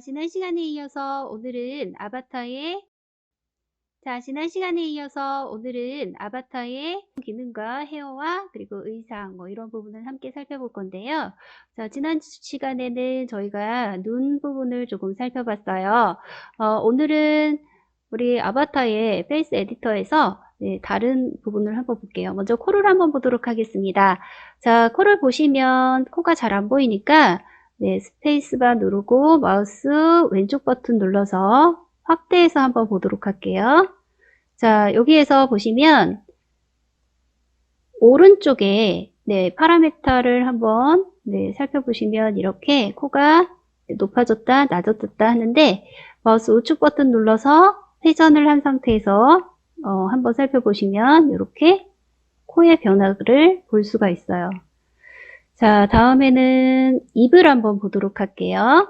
지난 시간에 이어서 오늘은 아바타의 기능과 헤어와 그리고 의상 이런 부분을 함께 살펴볼 건데요. 자, 지난 시간에는 저희가 눈 부분을 조금 살펴봤어요. 오늘은 우리 아바타의 페이스 에디터에서 다른 부분을 한번 볼게요. 먼저 코를 한번 보도록 하겠습니다. 자, 코를 보시면 코가 잘 안 보이니까 스페이스바 누르고 마우스 왼쪽 버튼 눌러서 확대해서 한번 보도록 할게요. 자, 여기에서 보시면 오른쪽에 파라메타를 한번 살펴보시면 이렇게 코가 높아졌다 낮아졌다 하는데 마우스 우측 버튼 눌러서 회전을 한 상태에서 한번 살펴보시면 이렇게 코의 변화를 볼 수가 있어요. 자, 다음에는 입을 한번 보도록 할게요.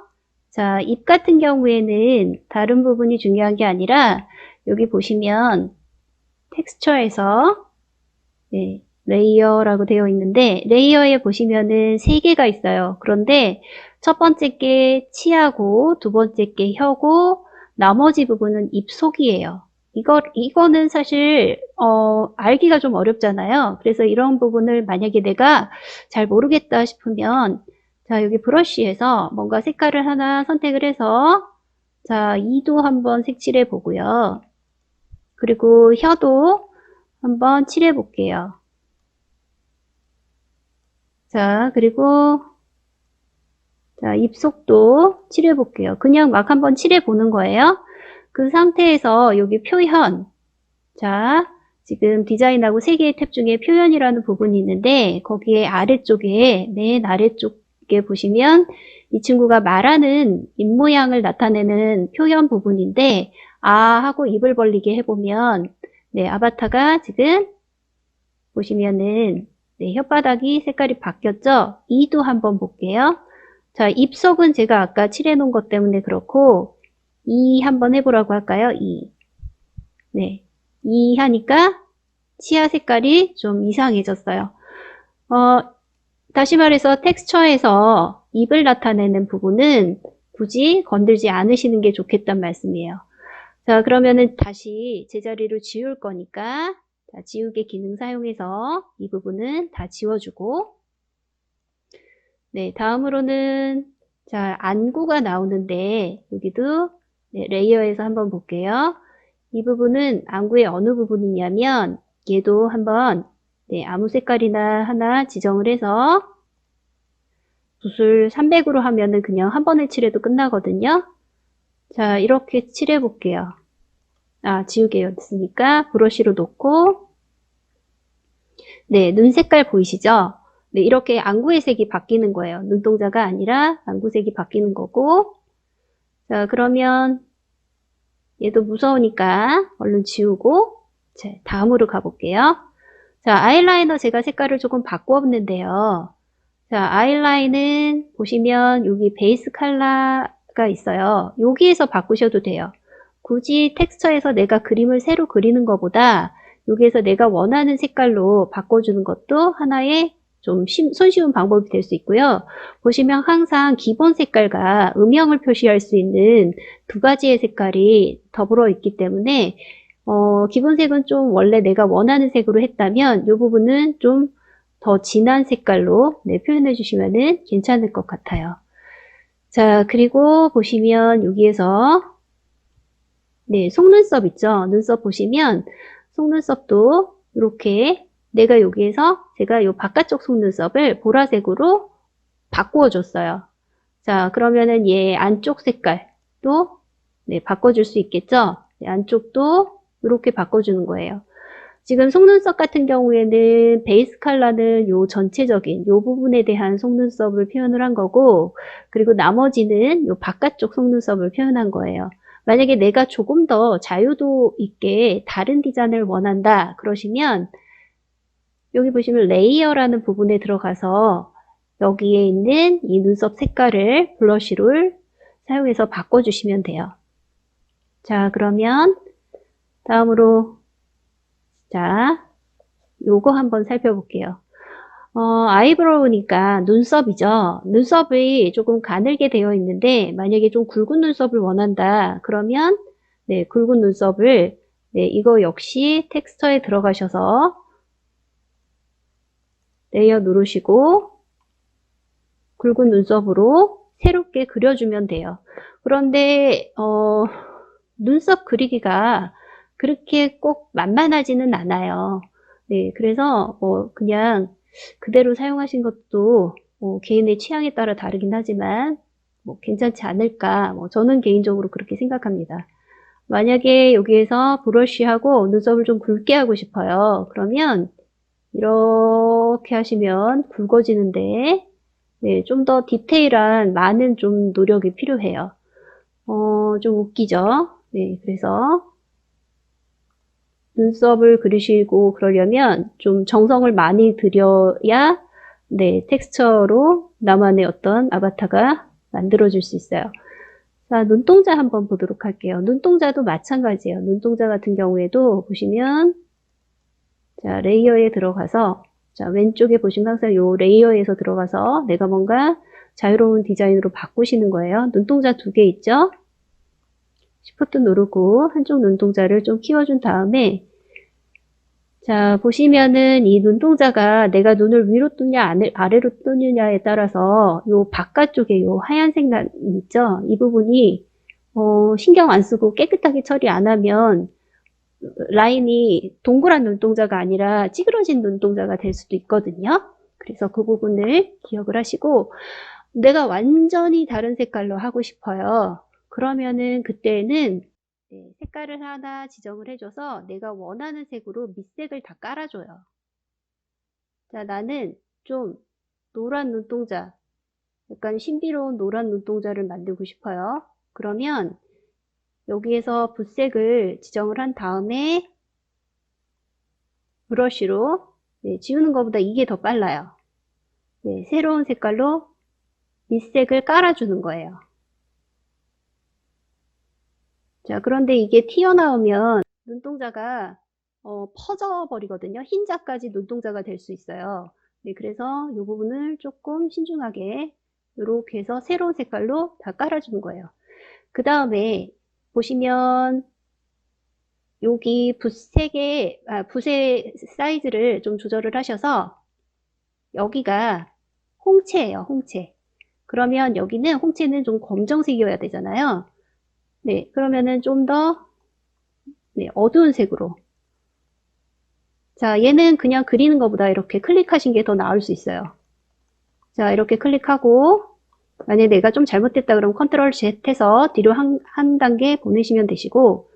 자, 입 같은 경우에는 다른 부분이 중요한 게 아니라 여기 보시면 텍스처에서 레이어라고 되어 있는데 레이어에 보시면은 3개가 있어요. 그런데 첫 번째 게 치아고 두 번째 게 혀고 나머지 부분은 입속이에요. 이거는 사실 알기가 좀 어렵잖아요. 그래서 이런 부분을 만약에 내가 잘 모르겠다 싶으면 자, 여기 브러쉬에서 뭔가 색깔을 하나 선택을 해서 자, 이도 한번 색칠해 보고요. 그리고 혀도 한번 칠해 볼게요. 자, 그리고 자, 입속도 칠해 볼게요. 그냥 막 한번 칠해 보는 거예요. 그 상태에서 여기 표현, 자, 지금 디자인하고 3개의 탭 중에 표현이라는 부분이 있는데 거기에 아래쪽에 맨 아래쪽에 보시면 이 친구가 말하는 입모양을 나타내는 표현 부분인데 아 하고 입을 벌리게 해보면 아바타가 지금 보시면은 혓바닥이 색깔이 바뀌었죠? 이도 한번 볼게요. 자, 입속은 제가 아까 칠해 놓은 것 때문에 그렇고 이 한번 해보라고 할까요? 이 하니까 치아 색깔이 좀 이상해졌어요. 다시 말해서 텍스처에서 입을 나타내는 부분은 굳이 건들지 않으시는 게 좋겠단 말씀이에요. 자, 그러면은 다시 제자리로 지울 거니까 자, 지우개 기능 사용해서 이 부분은 다 지워주고 다음으로는 자, 안구가 나오는데 여기도 레이어에서 한번 볼게요. 이 부분은 안구의 어느 부분이냐면 얘도 한번 아무 색깔이나 하나 지정을 해서 붓을 300으로 하면은 그냥 한 번에 칠해도 끝나거든요. 자, 이렇게 칠해 볼게요. 지우개였으니까 브러쉬로 놓고 눈 색깔 보이시죠? 이렇게 안구의 색이 바뀌는 거예요. 눈동자가 아니라 안구색이 바뀌는 거고 자, 그러면 얘도 무서우니까 얼른 지우고 자, 다음으로 가볼게요. 자, 아이라이너 제가 색깔을 조금 바꾸었는데요. 자, 아이라인은 보시면 여기 베이스 컬러가 있어요. 여기에서 바꾸셔도 돼요. 굳이 텍스처에서 내가 그림을 새로 그리는 것보다 여기에서 내가 원하는 색깔로 바꿔주는 것도 하나의 좀 손쉬운 방법이 될 수 있고요. 보시면 항상 기본 색깔과 음영을 표시할 수 있는 2가지의 색깔이 더불어 있기 때문에 기본색은 좀 원래 내가 원하는 색으로 했다면 이 부분은 좀 더 진한 색깔로 표현해 주시면 괜찮을 것 같아요. 자, 그리고 보시면 여기에서 속눈썹 있죠? 눈썹 보시면 속눈썹도 이렇게 내가 여기에서 제가 이 바깥쪽 속눈썹을 보라색으로 바꾸어 줬어요. 자, 그러면은 얘 안쪽 색깔도 바꿔줄 수 있겠죠? 안쪽도 이렇게 바꿔주는 거예요. 지금 속눈썹 같은 경우에는 베이스 컬러는 요 전체적인 요 부분에 대한 속눈썹을 표현을 한 거고 그리고 나머지는 요 바깥쪽 속눈썹을 표현한 거예요. 만약에 내가 조금 더 자유도 있게 다른 디자인을 원한다 그러시면 여기 보시면 레이어라는 부분에 들어가서 여기에 있는 이 눈썹 색깔을 블러쉬를 사용해서 바꿔주시면 돼요. 자, 그러면 다음으로 자, 요거 한번 살펴볼게요. 아이브로우니까 눈썹이죠. 눈썹이 조금 가늘게 되어 있는데 만약에 좀 굵은 눈썹을 원한다. 그러면 네, 굵은 눈썹을 네, 이거 역시 텍스처에 들어가셔서 레이어 누르시고 굵은 눈썹으로 새롭게 그려주면 돼요. 그런데 눈썹 그리기가 그렇게 꼭 만만하지는 않아요. 네, 그래서 그냥 그대로 사용하신 것도 개인의 취향에 따라 다르긴 하지만 괜찮지 않을까. 저는 개인적으로 그렇게 생각합니다. 만약에 여기에서 브러쉬하고 눈썹을 좀 굵게 하고 싶어요. 그러면 이렇게 하시면 굵어지는데 네, 좀 더 디테일한 많은 좀 노력이 필요해요. 좀 웃기죠? 네, 그래서 눈썹을 그리시고 그러려면 좀 정성을 많이 들여야 네, 텍스처로 나만의 어떤 아바타가 만들어질 수 있어요. 자, 눈동자 한번 보도록 할게요. 눈동자도 마찬가지예요. 눈동자 같은 경우에도 보시면 자, 레이어에 들어가서 자, 왼쪽에 보시면 항상 요 레이어에서 들어가서 내가 뭔가 자유로운 디자인으로 바꾸시는 거예요. 눈동자 두 개 있죠? Shift 누르고 한쪽 눈동자를 좀 키워준 다음에 자, 보시면은 이 눈동자가 내가 눈을 위로 뜨냐 아래로 뜨느냐에 따라서 요 바깥쪽에 요 하얀색 란 있죠? 이 부분이 신경 안 쓰고 깨끗하게 처리 안 하면 라인이 동그란 눈동자가 아니라 찌그러진 눈동자가 될 수도 있거든요. 그래서 그 부분을 기억을 하시고 내가 완전히 다른 색깔로 하고 싶어요. 그러면은 그때는 색깔을 하나 지정을 해줘서 내가 원하는 색으로 밑색을 다 깔아줘요. 자, 나는 좀 노란 눈동자, 약간 신비로운 노란 눈동자를 만들고 싶어요. 그러면 여기에서 붓색을 지정을 한 다음에 브러쉬로 네, 지우는 것보다 이게 더 빨라요. 네, 새로운 색깔로 밑색을 깔아주는 거예요. 자, 그런데 이게 튀어나오면 눈동자가 퍼져 버리거든요. 흰자까지 눈동자가 될 수 있어요. 네, 그래서 이 부분을 조금 신중하게 이렇게 해서 새로운 색깔로 다 깔아주는 거예요. 그 다음에 보시면 여기 붓의 사이즈를 좀 조절을 하셔서 여기가 홍채예요, 홍채. 그러면 여기는 홍채는 좀 검정색이어야 되잖아요. 네, 그러면은 좀 더 네, 어두운 색으로. 자, 얘는 그냥 그리는 것보다 이렇게 클릭하신 게 더 나을 수 있어요. 자, 이렇게 클릭하고 만약에 내가 좀 잘못됐다 그러면 컨트롤 Z 해서 뒤로 한 단계 보내시면 되시고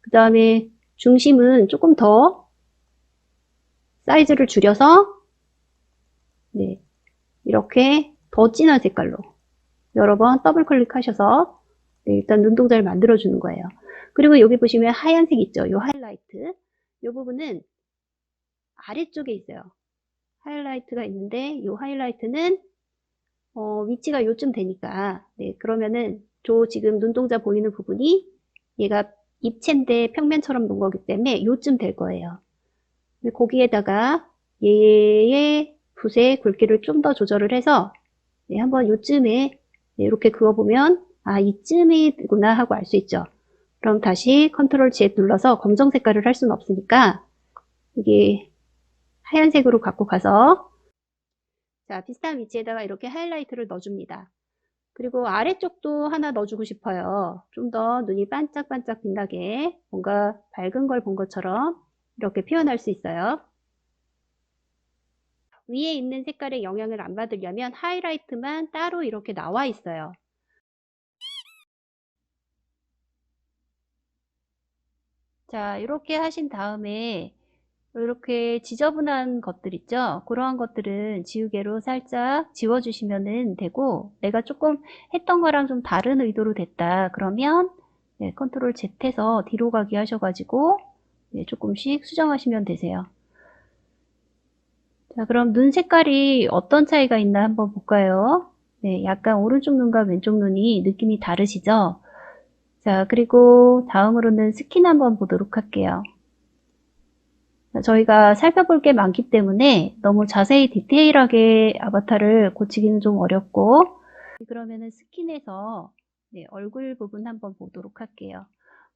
그 다음에 중심은 조금 더 사이즈를 줄여서 네, 이렇게 더 진한 색깔로 여러 번 더블 클릭하셔서 네, 일단 눈동자를 만들어 주는 거예요. 그리고 여기 보시면 하얀색 있죠? 이 하이라이트. 이 부분은 아래쪽에 있어요. 하이라이트가 있는데 이 하이라이트는 위치가 요쯤 되니까 네, 그러면은 저 지금 눈동자 보이는 부분이 얘가 입체인데 평면처럼 놓은 거기 때문에 요쯤 될 거예요. 거기에다가 얘의 붓의 굵기를 좀 더 조절을 해서 네, 한번 요쯤에 네, 이렇게 그어보면 아 이쯤이구나 하고 알 수 있죠. 그럼 다시 컨트롤 Z 눌러서 검정 색깔을 할 수는 없으니까 여기 하얀색으로 갖고 가서 자 비슷한 위치에다가 이렇게 하이라이트를 넣어줍니다. 그리고 아래쪽도 하나 넣어주고 싶어요. 좀 더 눈이 반짝반짝 빛나게 뭔가 밝은 걸 본 것처럼 이렇게 표현할 수 있어요. 위에 있는 색깔의 영향을 안 받으려면 하이라이트만 따로 이렇게 나와 있어요. 자, 이렇게 하신 다음에 이렇게 지저분한 것들 있죠? 그러한 것들은 지우개로 살짝 지워주시면 되고 내가 조금 했던 거랑 좀 다른 의도로 됐다. 그러면 네, 컨트롤 Z 해서 뒤로 가기 하셔가지고 네, 조금씩 수정하시면 되세요. 자, 그럼 눈 색깔이 어떤 차이가 있나 한번 볼까요? 네, 약간 오른쪽 눈과 왼쪽 눈이 느낌이 다르시죠? 자, 그리고 다음으로는 스킨 한번 보도록 할게요. 저희가 살펴볼 게 많기 때문에 너무 자세히 디테일하게 아바타를 고치기는 좀 어렵고, 그러면은 스킨에서 얼굴 부분 한번 보도록 할게요.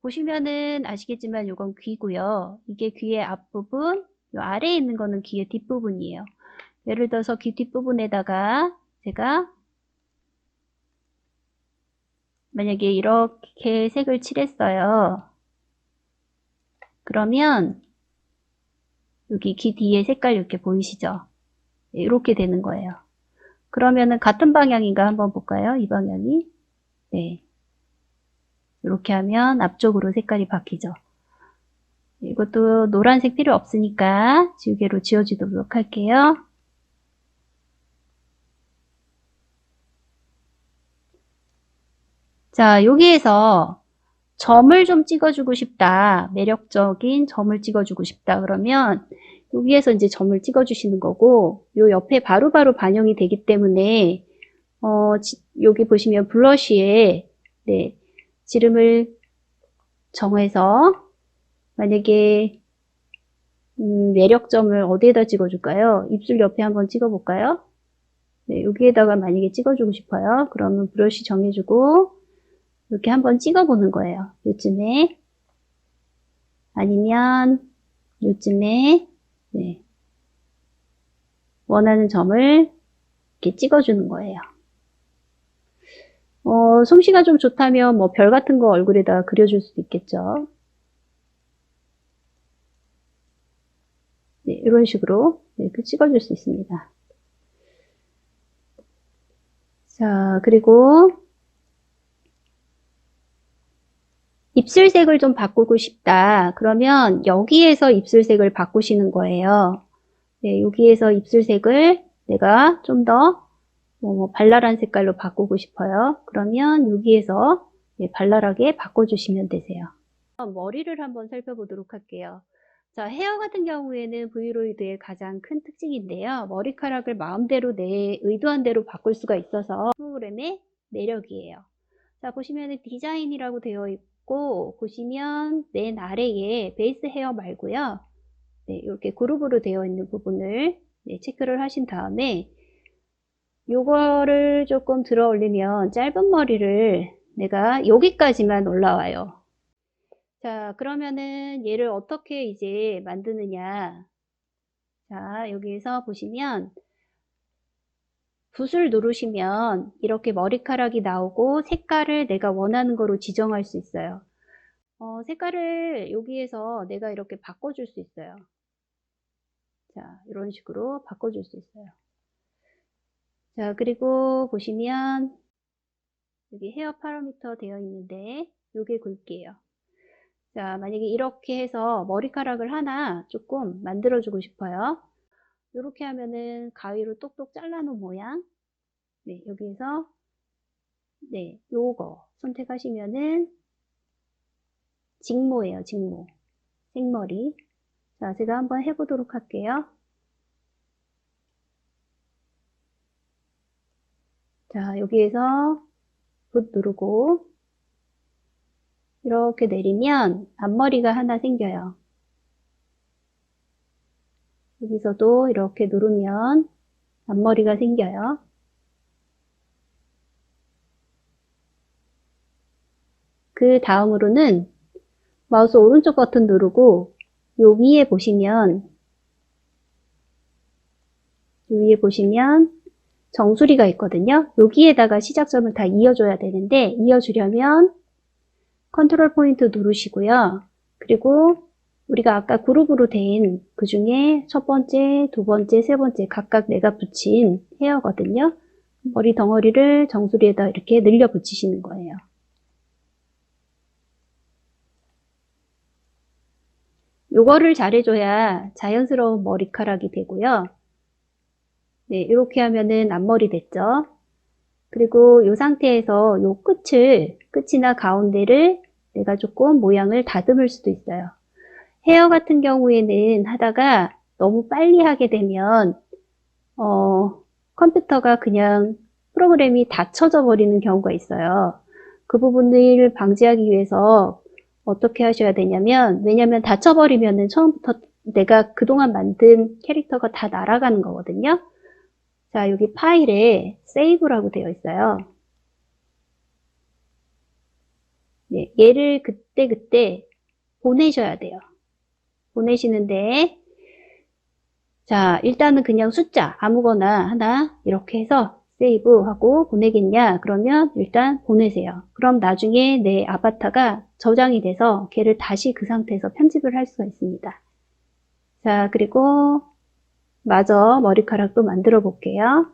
보시면은 아시겠지만 이건 귀고요. 이게 귀의 앞부분, 요 아래에 있는 거는 귀의 뒷부분이에요. 예를 들어서 귀 뒷부분에다가 제가 만약에 이렇게 색을 칠했어요. 그러면 여기 귀 뒤에 색깔 이렇게 보이시죠? 이렇게 되는 거예요. 그러면은 같은 방향인가 한번 볼까요? 이 방향이. 네. 이렇게 하면 앞쪽으로 색깔이 바뀌죠. 이것도 노란색 필요 없으니까 지우개로 지워주도록 할게요. 자, 여기에서 점을 좀 찍어주고 싶다. 매력적인 점을 찍어주고 싶다. 그러면 여기에서 이제 점을 찍어주시는 거고, 요 옆에 바로바로 반영이 되기 때문에, 여기 보시면 블러쉬에, 지름을 정해서, 만약에, 매력점을 어디에다 찍어줄까요? 입술 옆에 한번 찍어볼까요? 네, 여기에다가 만약에 찍어주고 싶어요. 그러면 브러쉬 정해주고, 이렇게 한번 찍어보는 거예요. 요쯤에. 아니면, 요쯤에, 원하는 점을 이렇게 찍어주는 거예요. 솜씨가 좀 좋다면 뭐 별 같은 거 얼굴에다가 그려줄 수도 있겠죠. 네, 이런 식으로 이렇게 찍어줄 수 있습니다. 자, 그리고 입술색을 좀 바꾸고 싶다. 그러면 여기에서 입술색을 바꾸시는 거예요. 네, 여기에서 입술색을 내가 좀 더 발랄한 색깔로 바꾸고 싶어요. 그러면 여기에서 발랄하게 바꿔주시면 되세요. 머리를 한번 살펴보도록 할게요. 자, 헤어 같은 경우에는 브이로이드의 가장 큰 특징인데요. 머리카락을 마음대로 내 의도한 대로 바꿀 수가 있어서 프로그램의 매력이에요. 자, 보시면 디자인이라고 되어 있고, 보시면 맨 아래에 베이스 헤어 말고요. 네, 이렇게 그룹으로 되어 있는 부분을 체크를 하신 다음에 요거를 조금 들어 올리면 짧은 머리를 내가 여기까지만 올라와요. 자, 그러면은 얘를 어떻게 이제 만드느냐. 자, 여기에서 보시면 붓을 누르시면 이렇게 머리카락이 나오고 색깔을 내가 원하는 거로 지정할 수 있어요. 색깔을 여기에서 내가 이렇게 바꿔줄 수 있어요. 자, 이런 식으로 바꿔줄 수 있어요. 자, 그리고 보시면 여기 헤어 파라미터 되어 있는데 요게 굵기예요. 자, 만약에 이렇게 해서 머리카락을 하나 조금 만들어주고 싶어요. 이렇게 하면은 가위로 똑똑 잘라놓은 모양. 네, 여기에서 요거 선택하시면은 직모예요, 직모. 생머리. 자, 제가 한번 해보도록 할게요. 자, 여기에서 붓 누르고 이렇게 내리면 앞머리가 하나 생겨요. 여기서도 이렇게 누르면 앞머리가 생겨요. 그 다음으로는 마우스 오른쪽 버튼 누르고 요 위에 보시면 정수리가 있거든요. 여기에다가 시작점을 다 이어줘야 되는데 이어주려면 컨트롤 포인트 누르시고요. 그리고 우리가 아까 그룹으로 된 그 중에 첫 번째, 두 번째, 세 번째 각각 내가 붙인 헤어거든요. 머리 덩어리를 정수리에다 이렇게 늘려 붙이시는 거예요. 요거를 잘해줘야 자연스러운 머리카락이 되고요. 네, 이렇게 하면은 앞머리 됐죠. 그리고 이 상태에서 요 끝이나 가운데를 내가 조금 모양을 다듬을 수도 있어요. 헤어 같은 경우에는 하다가 너무 빨리 하게 되면 컴퓨터가 그냥 프로그램이 닫혀져 버리는 경우가 있어요. 그 부분을 방지하기 위해서 어떻게 하셔야 되냐면, 왜냐면 닫혀버리면은 처음부터 내가 그동안 만든 캐릭터가 다 날아가는 거거든요. 자, 여기 파일에 세이브라고 되어 있어요. 네, 얘를 그때그때 보내셔야 돼요. 보내시는데, 자, 일단은 그냥 숫자 아무거나 하나 이렇게 해서 세이브하고 보내겠냐? 그러면 일단 보내세요. 그럼 나중에 내 아바타가 저장이 돼서 걔를 다시 그 상태에서 편집을 할 수가 있습니다. 자, 그리고 마저 머리카락도 만들어 볼게요.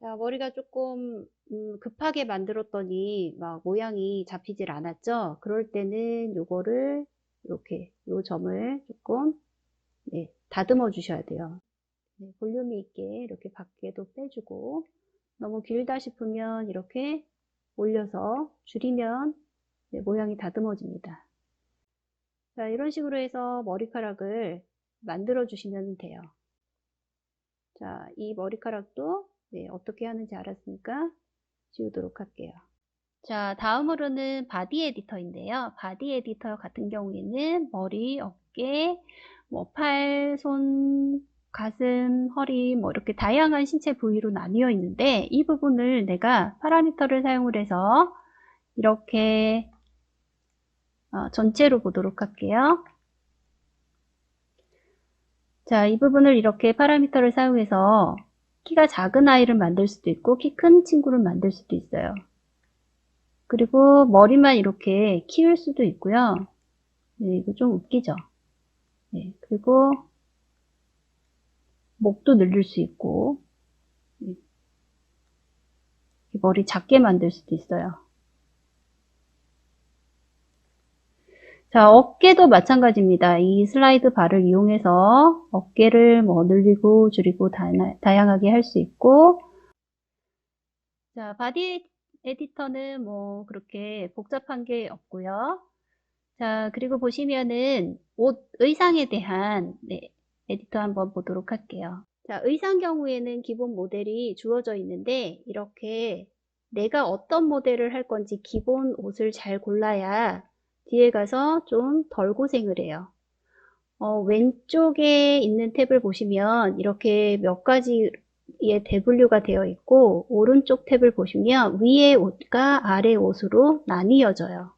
자, 머리가 조금 급하게 만들었더니 막 모양이 잡히질 않았죠? 그럴 때는 요거를 이렇게 요 점을 조금 네, 다듬어 주셔야 돼요. 네, 볼륨이 있게 이렇게 밖에도 빼주고 너무 길다 싶으면 이렇게 올려서 줄이면 네, 모양이 다듬어집니다. 자, 이런 식으로 해서 머리카락을 만들어 주시면 돼요. 자, 이 머리카락도 네, 어떻게 하는지 알았으니까 지우도록 할게요. 자, 다음으로는 바디 에디터인데요. 바디 에디터 같은 경우에는 머리, 어깨, 뭐 팔, 손, 가슴, 허리 뭐 이렇게 다양한 신체 부위로 나뉘어 있는데 이 부분을 내가 파라미터를 사용을 해서 이렇게 전체로 보도록 할게요. 자, 이 부분을 이렇게 파라미터를 사용해서 키가 작은 아이를 만들 수도 있고 키 큰 친구를 만들 수도 있어요. 그리고 머리만 이렇게 키울 수도 있고요. 네, 이거 좀 웃기죠? 네, 그리고 목도 늘릴 수 있고 네, 머리 작게 만들 수도 있어요. 자, 어깨도 마찬가지입니다. 이 슬라이드 바를 이용해서 어깨를 뭐 늘리고 줄이고 다양하게 할 수 있고 자, 바디 에디터는 뭐 그렇게 복잡한 게 없고요. 자, 그리고 보시면은 옷, 의상에 대한 네, 에디터 한번 보도록 할게요. 자, 의상 경우에는 기본 모델이 주어져 있는데 이렇게 내가 어떤 모델을 할 건지 기본 옷을 잘 골라야 뒤에 가서 좀 덜 고생을 해요. 왼쪽에 있는 탭을 보시면 이렇게 몇 가지의 탭 분류가 되어 있고 오른쪽 탭을 보시면 위에 옷과 아래 옷으로 나뉘어져요.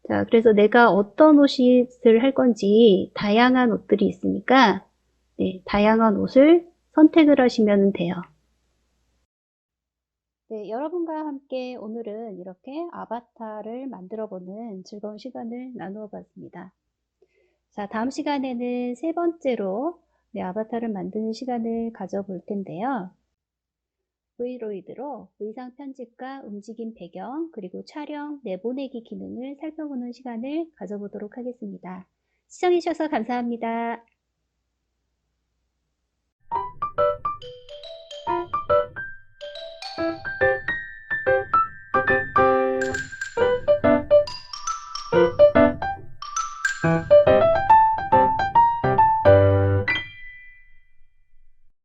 자, 그래서 내가 어떤 옷을 할 건지 다양한 옷들이 있으니까 네, 다양한 옷을 선택을 하시면 돼요. 네, 여러분과 함께 오늘은 이렇게 아바타를 만들어보는 즐거운 시간을 나누어 봤습니다. 자, 다음 시간에는 세 번째로 네, 아바타를 만드는 시간을 가져볼 텐데요. 브이로이드로 의상 편집과 움직임 배경, 그리고 촬영, 내보내기 기능을 살펴보는 시간을 가져보도록 하겠습니다. 시청해주셔서 감사합니다.